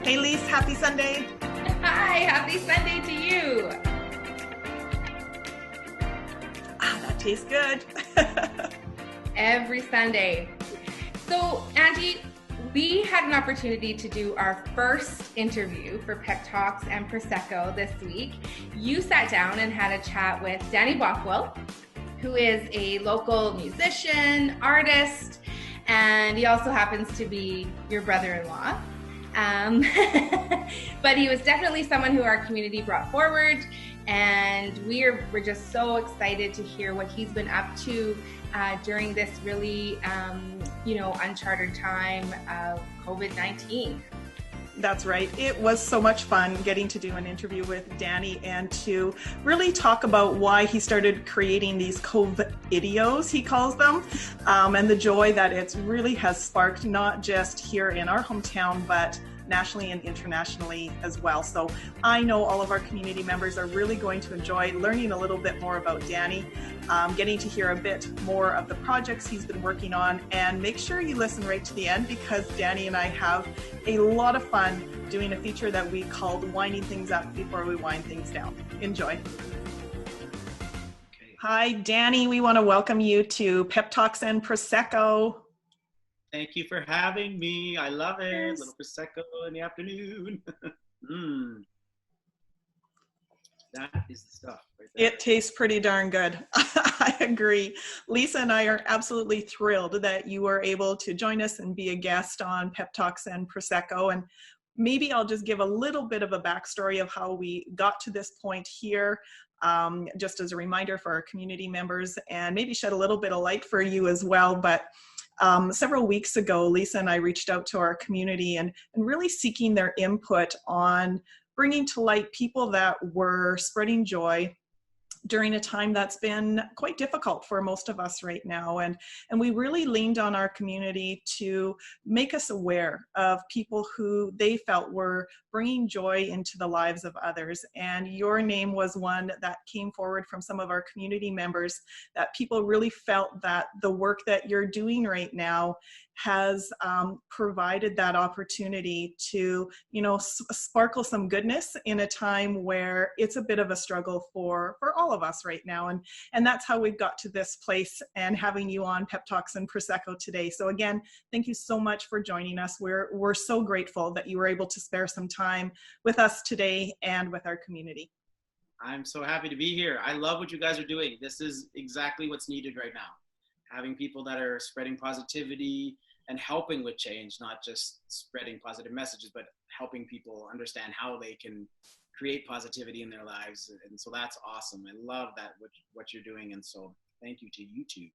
Hey, Lise, happy Sunday. Hi, happy Sunday to you. That tastes good. Every Sunday. So, Angie, we had an opportunity to do our first interview for Pep Talks and Prosecco this week. You sat down and had a chat with Danny Balkwill, who is a local musician, artist, and he also happens to be your brother-in-law. But he was definitely someone who our community brought forward, and we're just so excited to hear what he's been up to during this really, uncharted time of COVID-19. That's right. It was so much fun getting to do an interview with Danny and to really talk about why he started creating these COVID-eos, he calls them, and the joy that it really has sparked, not just here in our hometown, but nationally and internationally as well. So I know all of our community members are really going to enjoy learning a little bit more about Danny, getting to hear a bit more of the projects he's been working on, and make sure you listen right to the end because Danny and I have a lot of fun doing a feature that we called Winding Things Up Before We Wind Things Down. Enjoy. Okay. Hi, Danny. We want to welcome you to Pep Talks and Prosecco. Thank you for having me. I love it. Yes. Little Prosecco in the afternoon. That is the stuff right there. It tastes pretty darn good. I agree. Lisa and I are absolutely thrilled that you were able to join us and be a guest on Pep Talks and Prosecco. And maybe I'll just give a little bit of a backstory of how we got to this point here, just as a reminder for our community members, and maybe shed a little bit of light for you as well. But several weeks ago, Lisa and I reached out to our community and really seeking their input on bringing to light people that were spreading joy during a time that's been quite difficult for most of us right now. And we really leaned on our community to make us aware of people who they felt were bringing joy into the lives of others. And your name was one that came forward from some of our community members, that people really felt that the work that you're doing right now has provided that opportunity to, sparkle some goodness in a time where it's a bit of a struggle for all of us right now. And that's how we've got to this place and having you on Pep Talks and Prosecco today. So again, thank you so much for joining us. We're so grateful that you were able to spare some time with us today and with our community. I'm so happy to be here. I love what you guys are doing. This is exactly what's needed right now. Having people that are spreading positivity and helping with change, not just spreading positive messages, but helping people understand how they can create positivity in their lives. And so that's awesome. I love that, what you're doing. And so thank you to you two.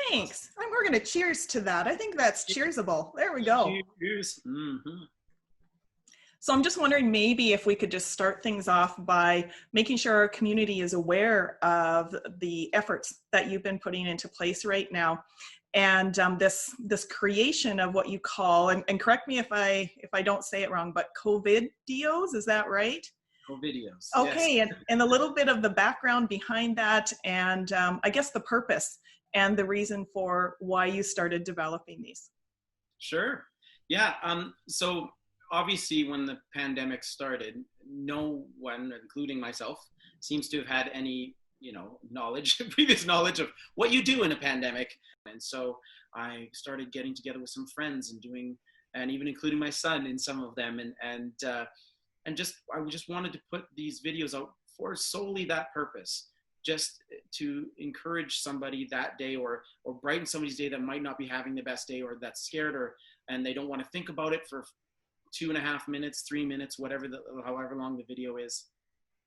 Thanks. And we're going to cheers to that. I think that's cheersable. There we go. Cheers. Mm-hmm. So I'm just wondering maybe if we could just start things off by making sure our community is aware of the efforts that you've been putting into place right now. And this creation of what you call, and correct me if I don't say it wrong, but COVID-eos, is that right? COVID-eos. Okay, yes. and a little bit of the background behind that, and I guess the purpose and the reason for why you started developing these. Sure. Yeah. So obviously, when the pandemic started, no one, including myself, seems to have had any previous knowledge of what you do in a pandemic. And so I started getting together with some friends and even including my son in some of them. I just wanted to put these videos out for solely that purpose, just to encourage somebody that day or brighten somebody's day that might not be having the best day, or that's scared, and they don't want to think about it for 2.5 minutes, 3 minutes, however long the video is.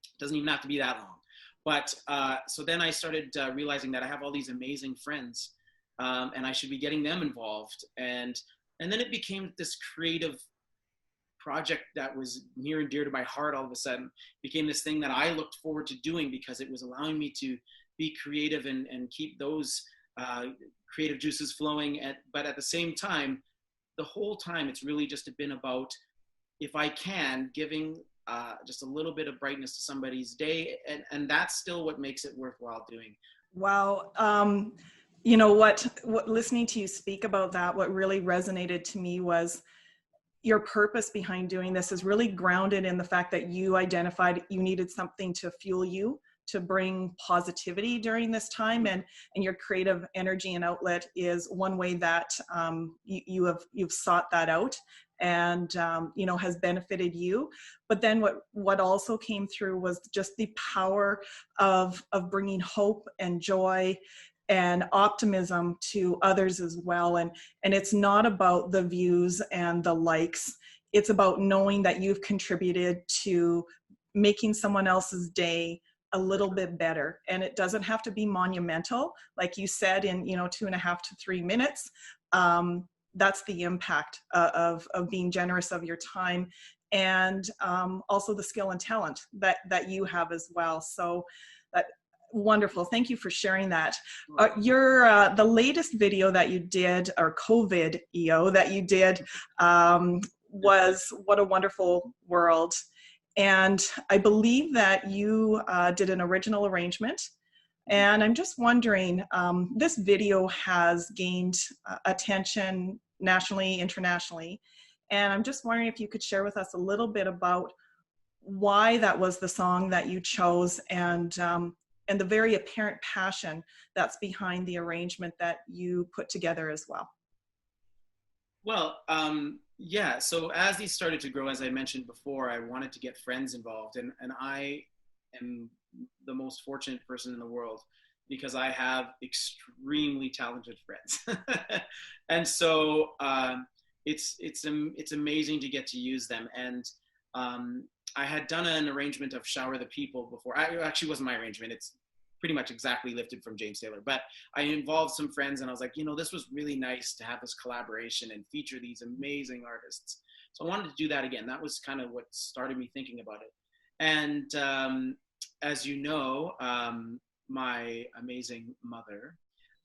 It doesn't even have to be that long. But so then I started realizing that I have all these amazing friends, and I should be getting them involved. And then it became this creative project that was near and dear to my heart. All of a sudden, it became this thing that I looked forward to doing because it was allowing me to be creative and keep those creative juices flowing. But at the same time, the whole time, it's really just been about, if I can, giving just a little bit of brightness to somebody's day, and that's still what makes it worthwhile doing. Wow. What listening to you speak about that, what really resonated to me was your purpose behind doing this is really grounded in the fact that you identified you needed something to fuel you, to bring positivity during this time, and your creative energy and outlet is one way that you've sought that out, and has benefited you. But then what also came through was just the power of bringing hope and joy and optimism to others as well. And it's not about the views and the likes. It's about knowing that you've contributed to making someone else's day a little bit better. And it doesn't have to be monumental, like you said, in 2.5 to 3 minutes. That's the impact of being generous of your time, and also the skill and talent that you have as well. So wonderful. Thank you for sharing that. The latest video that you did, or COVID-eo that you did, was What a Wonderful World. And I believe that you did an original arrangement. And I'm just wondering, this video has gained attention nationally, internationally. And I'm just wondering if you could share with us a little bit about why that was the song that you chose, and the very apparent passion that's behind the arrangement that you put together as well. Well, yeah, so as these started to grow, as I mentioned before, I wanted to get friends involved, and I am the most fortunate person in the world because I have extremely talented friends. And so it's amazing to get to use them. And I had done an arrangement of Shower the People before. It actually wasn't my arrangement. It's pretty much exactly lifted from James Taylor. But I involved some friends, and I was like, this was really nice to have this collaboration and feature these amazing artists. So I wanted to do that again. That was kind of what started me thinking about it. And as you know, my amazing mother,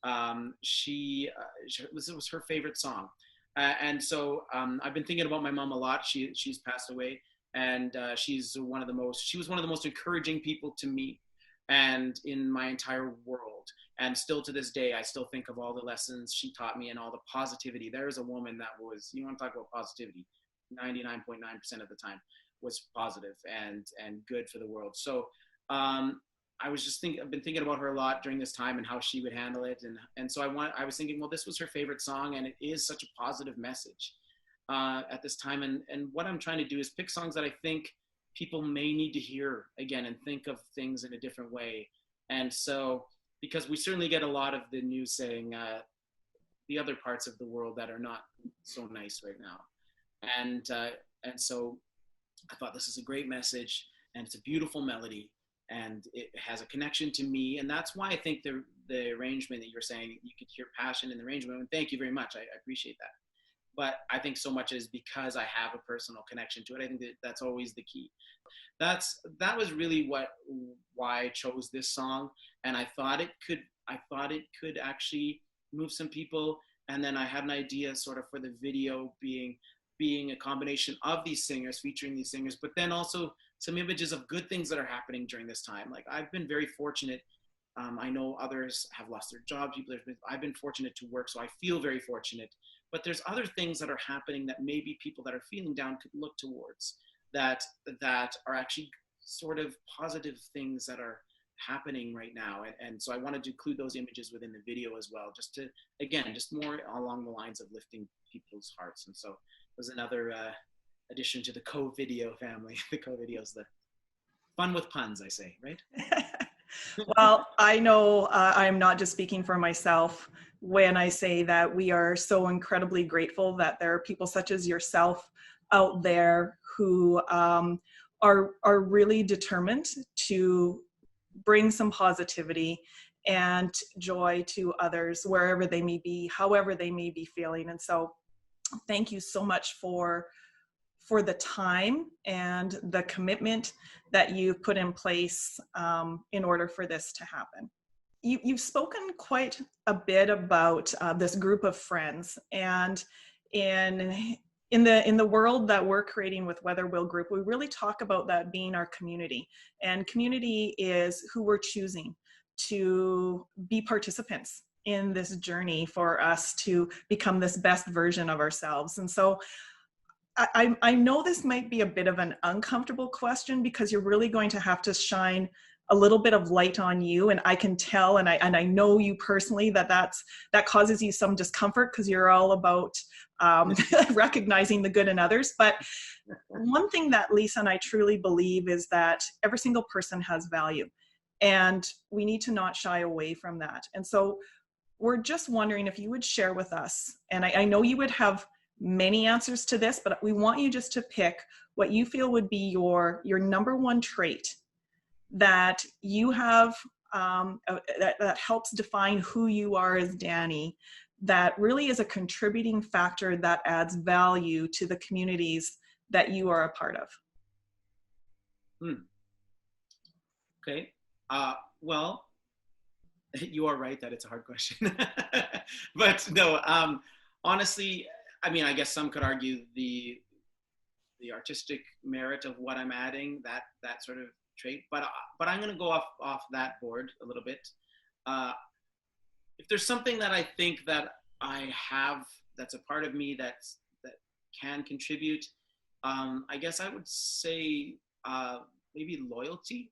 this was her favorite song. And so I've been thinking about my mom a lot. She's passed away. And she was one of the most encouraging people to me and in my entire world. And still to this day, I still think of all the lessons she taught me and all the positivity. There is a woman that was, you want to talk about positivity, 99.9% of the time was positive and good for the world. So I've been thinking about her a lot during this time and how she would handle it. And so I was thinking, well, this was her favorite song, and it is such a positive message at this time. And what I'm trying to do is pick songs that I think people may need to hear again and think of things in a different way. And so, because we certainly get a lot of the news saying the other parts of the world that are not so nice right now. And so I thought this is a great message, and it's a beautiful melody, and it has a connection to me. And that's why I think the arrangement that you're saying, you could hear passion in the arrangement. And thank you very much. I appreciate that. But I think so much is because I have a personal connection to it. I think that's always the key. That was really why I chose this song. And I thought it could actually move some people. And then I had an idea sort of for the video being a combination of these singers, featuring these singers, but then also some images of good things that are happening during this time. Like, I've been very fortunate. I know others have lost their jobs. I've been fortunate to work, so I feel very fortunate. But there's other things that are happening that maybe people that are feeling down could look towards, that are actually sort of positive things that are happening right now. And so I wanted to include those images within the video as well, just more along the lines of lifting people's hearts. And so it was another addition to the COVID-eo family. The COVID-eos, the fun with puns, I say, right? Well, I know I'm not just speaking for myself when I say that we are so incredibly grateful that there are people such as yourself out there who are really determined to bring some positivity and joy to others wherever they may be, however they may be feeling. And so thank you so much for the time and the commitment that you've put in place in order for this to happen. You've spoken quite a bit about this group of friends, and in the world that we're creating with Weatherwill Group, we really talk about that being our community, and community is who we're choosing to be participants in this journey for us to become this best version of ourselves. And so I know this might be a bit of an uncomfortable question because you're really going to have to shine a little bit of light on you, and I can tell, and I know you personally that causes you some discomfort because you're all about recognizing the good in others. But one thing that Lisa and I truly believe is that every single person has value, and we need to not shy away from that. And so we're just wondering if you would share with us, and I know you would have many answers to this, but we want you just to pick what you feel would be your number one trait that you have that helps define who you are as Danny, that really is a contributing factor that adds value to the communities that you are a part of. Okay. Well, you are right that it's a hard question. But no, honestly, I mean, I guess some could argue the artistic merit of what I'm adding, that sort of trait, but I'm going to go off that board a little bit. If there's something that I think that I have that's a part of me that can contribute, I guess I would say maybe loyalty.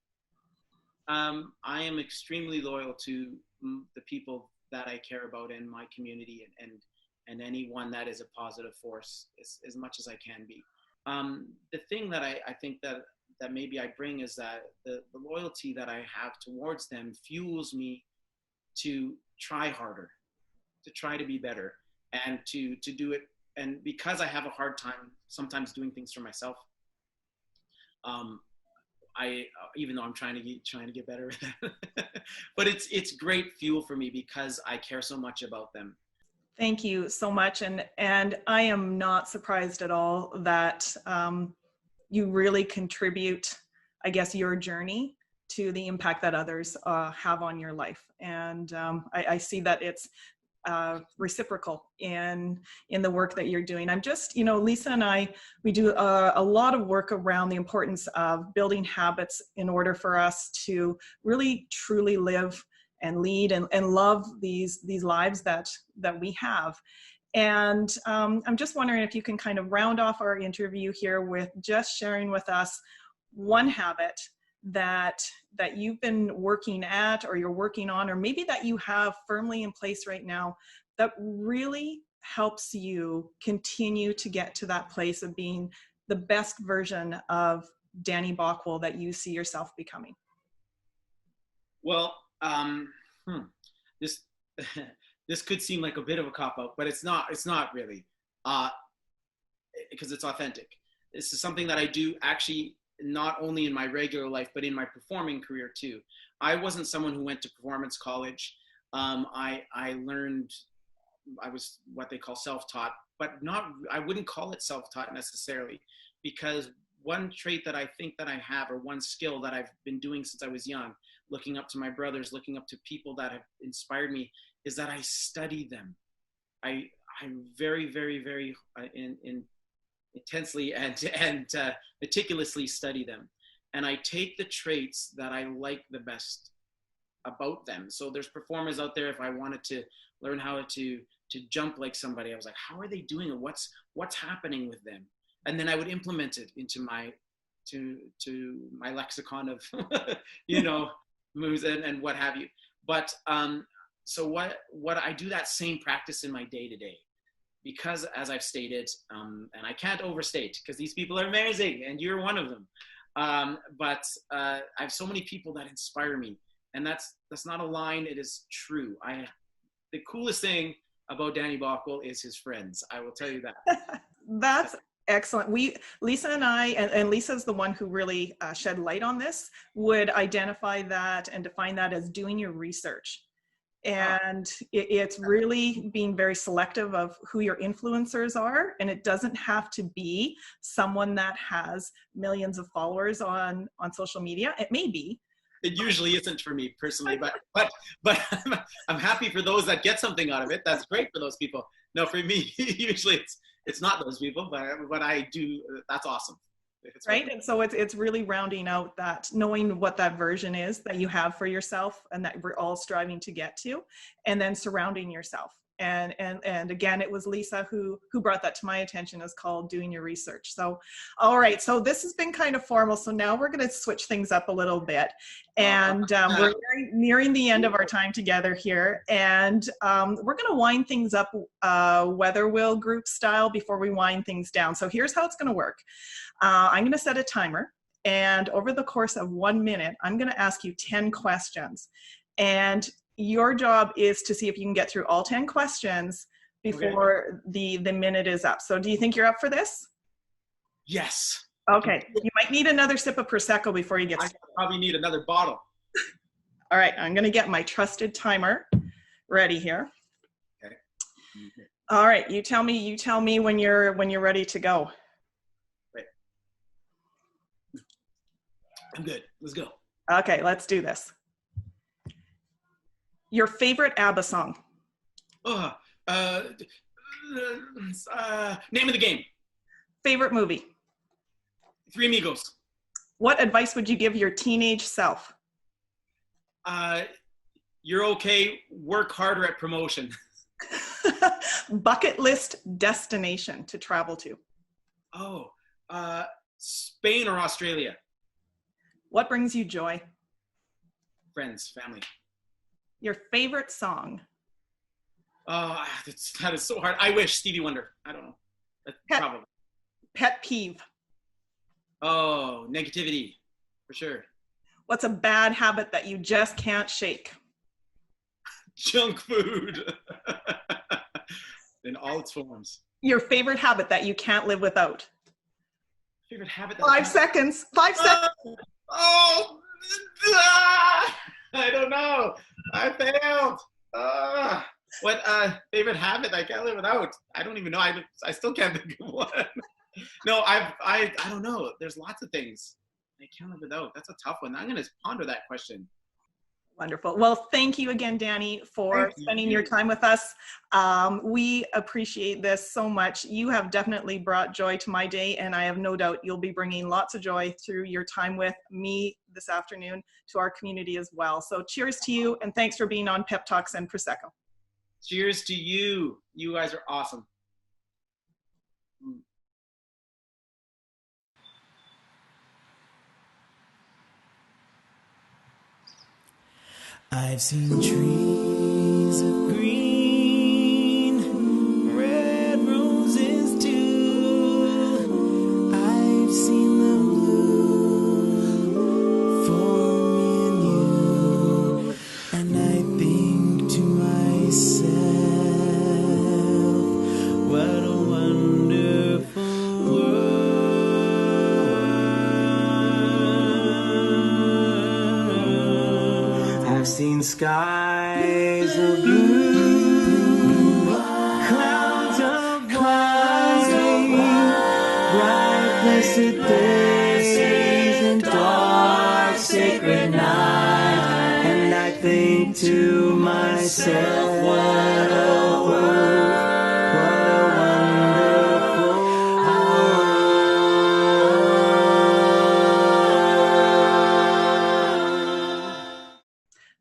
I am extremely loyal to the people that I care about in my community, and anyone that is a positive force as much as I can be. The thing that I think that maybe I bring is that the loyalty that I have towards them fuels me to try harder, to try to be better, and to do it. And because I have a hard time sometimes doing things for myself, even though I'm trying to get better at that, but it's great fuel for me because I care so much about them. Thank you so much. And I am not surprised at all that you really contribute, I guess, your journey to the impact that others have on your life. And I see that it's reciprocal in the work that you're doing. I'm just, Lisa and I, we do a lot of work around the importance of building habits in order for us to really truly live and lead and love these lives that we have. And I'm just wondering if you can kind of round off our interview here with just sharing with us one habit that you've been working at, or you're working on, or maybe that you have firmly in place right now that really helps you continue to get to that place of being the best version of Danny Balkwill that you see yourself becoming. Well, this could seem like a bit of a cop-out, but it's not really, because it's authentic. This is something that I do actually not only in my regular life, but in my performing career too. I wasn't someone who went to performance college. I learned, I was what they call self-taught, but I wouldn't call it self-taught necessarily, because one trait that I think that I have, or one skill that I've been doing since I was young, looking up to my brothers, looking up to people that have inspired me, is that I study them. I'm very, very, very intensely and meticulously study them. And I take the traits that I like the best about them. So there's performers out there, if I wanted to learn how to jump like somebody, I was like, how are they doing it? What's happening with them? And then I would implement it into my my lexicon of moves and what have you. But so what I do that same practice in my day-to-day, because as I've stated, and I can't overstate because these people are amazing and you're one of them. But I have so many people that inspire me, and that's not a line. It is true. The coolest thing about Danny Balkwill is his friends. I will tell you that. That's excellent. Lisa and I, and Lisa's the one who really shed light on this, would identify that and define that as doing your research. And it's really being very selective of who your influencers are. And it doesn't have to be someone that has millions of followers on social media. It may be. It usually isn't for me personally, but I'm happy for those that get something out of it. That's great for those people. No, for me, usually it's not those people, but I do. That's awesome. Right. And so it's really rounding out that, knowing what that version is that you have for yourself and that we're all striving to get to, and then surrounding yourself And again, it was Lisa who brought that to my attention. Is called doing your research. So, all right. So this has been kind of formal. So now we're going to switch things up a little bit, and we're nearing the end of our time together here, and we're going to wind things up weather wheel group style before we wind things down. So here's how it's going to work. I'm going to set a timer, and over the course of 1 minute, I'm going to ask you 10 questions, and your job is to see if you can get through all 10 questions before the minute is up. So do you think you're up for this? Yes. Okay. You might need another sip of Prosecco before you get started. I probably need another bottle. All right. I'm going to get my trusted timer ready here. Okay. All right. You tell me when you're ready to go. Right. I'm good. Let's go. Okay. Let's do this. Your favorite ABBA song? Name of the Game. Favorite movie? Three Amigos. What advice would you give your teenage self? You're okay. Work harder at promotion. Bucket list destination to travel to? Spain or Australia. What brings you joy? Friends, family. Your favorite song? Oh, that is so hard. I wish. Stevie Wonder. I don't know. Probably. Pet peeve? Oh, negativity, for sure. What's a bad habit that you just can't shake? Junk food. In all its forms. Your favorite habit that you can't live without? Favorite habit? 5 seconds. 5 seconds. I don't know. I failed. What favorite habit I can't live without? I don't even know. I still can't think of one. No, I don't know. There's lots of things I can't live without. That's a tough one. I'm gonna ponder that question. Wonderful. Well, thank you again, Danny, for spending your time with us. We appreciate this so much. You have definitely brought joy to my day, and I have no doubt you'll be bringing lots of joy through your time with me this afternoon to our community as well. So cheers to you, and thanks for being on Pep Talks and Prosecco. Cheers to you. You guys are awesome. I've seen trees of green, red roses too. I've seen them bloom for me and you, and I think to myself, what a wonderful world. I've seen skies of blue, clouds of white, bright blessed days and dark sacred night, and I think to myself, what a world, what a wonderful world.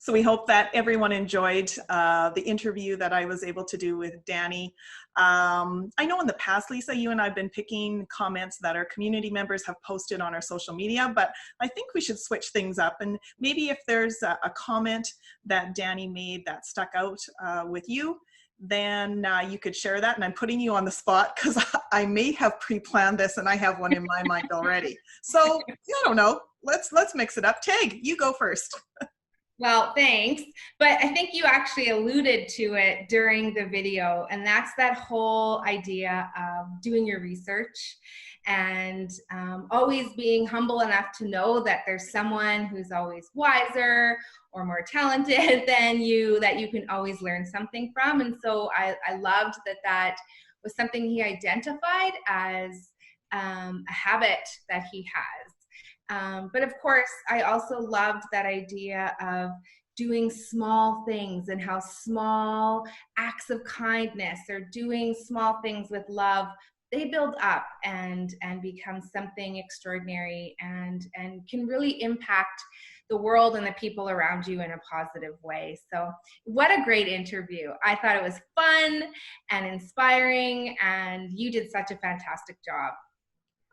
So we hope that everyone enjoyed the interview that I was able to do with Danny. I know in the past, Lisa, you and I have been picking comments that our community members have posted on our social media, but I think we should switch things up. And maybe if there's a comment that Danny made that stuck out with you, then you could share that. And I'm putting you on the spot because I may have pre-planned this and I have one in my mind already. So I don't know. Let's mix it up. Tag, you go first. Well, thanks. But I think you actually alluded to it during the video, and that's that whole idea of doing your research and always being humble enough to know that there's someone who's always wiser or more talented than you, that you can always learn something from. And so I loved that was something he identified as a habit that he has. But of course, I also loved that idea of doing small things and how small acts of kindness or doing small things with love, they build up and become something extraordinary and can really impact the world and the people around you in a positive way. So what a great interview. I thought it was fun and inspiring, and you did such a fantastic job.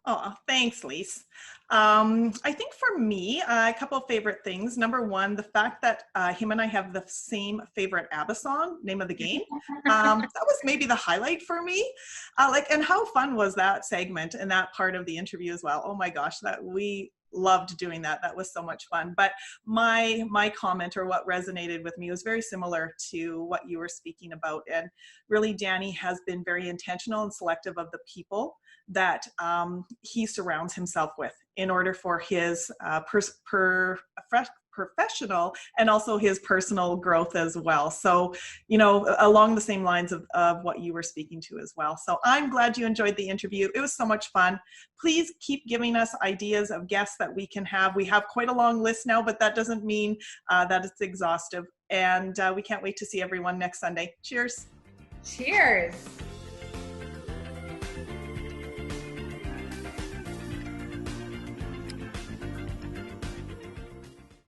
Oh, thanks, Lise. I think for me, a couple of favorite things. Number one, the fact that him and I have the same favorite ABBA song, Name of the Game. That was maybe the highlight for me. And how fun was that segment and that part of the interview as well? Oh my gosh, that we loved doing that. That was so much fun. But my comment, or what resonated with me, was very similar to what you were speaking about. And really, Danny has been very intentional and selective of the people that he surrounds himself with in order for his professional and also his personal growth as well. So, along the same lines of what you were speaking to as well. So I'm glad you enjoyed the interview. It was so much fun. Please keep giving us ideas of guests that we can have. We have quite a long list now, but that doesn't mean that it's exhaustive. And we can't wait to see everyone next Sunday. Cheers. Cheers.